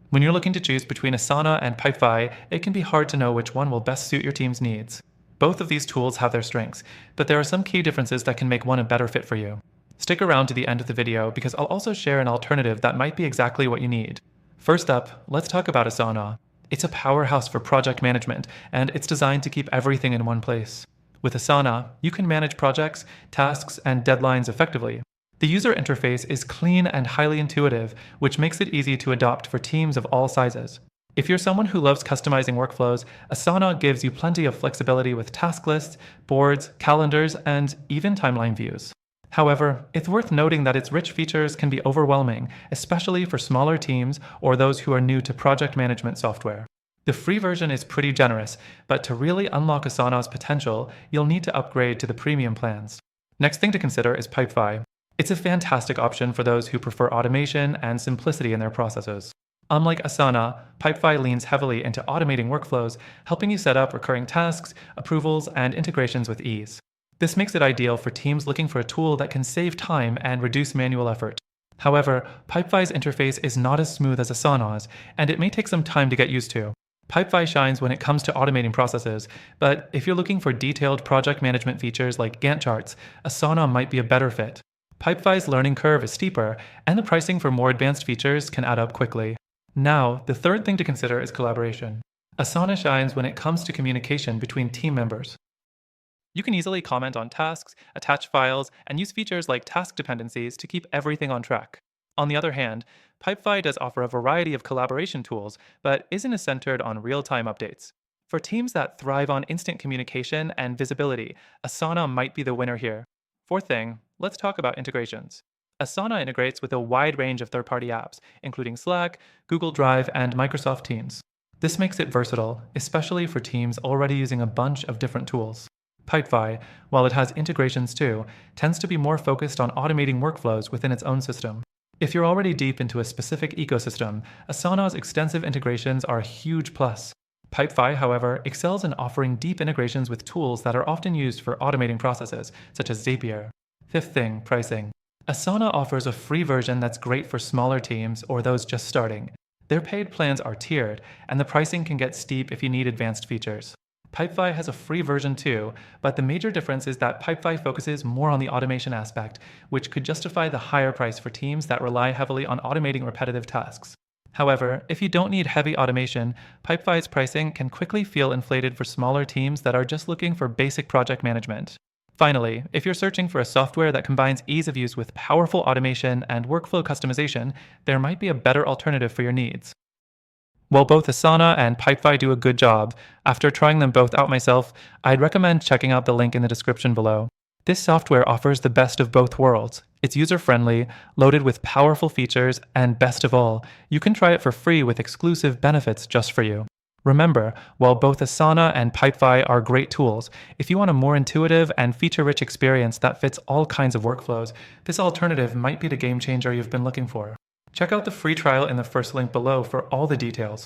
When you're looking to choose between Asana and Pipefy, it can be hard to know which one will best suit your team's needs. Both of these tools have their strengths, but there are some key differences that can make one a better fit for you. Stick around to the end of the video because I'll also share an alternative that might be exactly what you need. First up, let's talk about Asana. It's a powerhouse for project management, and it's designed to keep everything in one place. With Asana, you can manage projects, tasks, and deadlines effectively. The user interface is clean and highly intuitive, which makes it easy to adopt for teams of all sizes. If you're someone who loves customizing workflows, Asana gives you plenty of flexibility with task lists, boards, calendars, and even timeline views. However, it's worth noting that its rich features can be overwhelming, especially for smaller teams or those who are new to project management software. The free version is pretty generous, but to really unlock Asana's potential, you'll need to upgrade to the premium plans. Next thing to consider is Pipefy. It's a fantastic option for those who prefer automation and simplicity in their processes. Unlike Asana, Pipefy leans heavily into automating workflows, helping you set up recurring tasks, approvals, and integrations with ease. This makes it ideal for teams looking for a tool that can save time and reduce manual effort. However, Pipefy's interface is not as smooth as Asana's, and it may take some time to get used to. Pipefy shines when it comes to automating processes, but if you're looking for detailed project management features like Gantt charts, Asana might be a better fit. Pipefy's learning curve is steeper, and the pricing for more advanced features can add up quickly. Now, the third thing to consider is collaboration. Asana shines when it comes to communication between team members. You can easily comment on tasks, attach files, and use features like task dependencies to keep everything on track. On the other hand, Pipefy does offer a variety of collaboration tools, but isn't as centered on real-time updates. For teams that thrive on instant communication and visibility, Asana might be the winner here. Fourth thing, let's talk about integrations. Asana integrates with a wide range of third-party apps, including Slack, Google Drive, and Microsoft Teams. This makes it versatile, especially for teams already using a bunch of different tools. Pipefy, while it has integrations too, tends to be more focused on automating workflows within its own system. If you're already deep into a specific ecosystem, Asana's extensive integrations are a huge plus. Pipefy, however, excels in offering deep integrations with tools that are often used for automating processes, such as Zapier. Fifth thing, pricing. Asana offers a free version that's great for smaller teams or those just starting. Their paid plans are tiered, and the pricing can get steep if you need advanced features. Pipefy has a free version too, but the major difference is that Pipefy focuses more on the automation aspect, which could justify the higher price for teams that rely heavily on automating repetitive tasks. However, if you don't need heavy automation, Pipefy's pricing can quickly feel inflated for smaller teams that are just looking for basic project management. Finally, if you're searching for a software that combines ease of use with powerful automation and workflow customization, there might be a better alternative for your needs. While both Asana and Pipefy do a good job, after trying them both out myself, I'd recommend checking out the link in the description below. This software offers the best of both worlds. It's user-friendly, loaded with powerful features, and best of all, you can try it for free with exclusive benefits just for you. Remember, while both Asana and Pipefy are great tools, if you want a more intuitive and feature-rich experience that fits all kinds of workflows, this alternative might be the game changer you've been looking for. Check out the free trial in the first link below for all the details.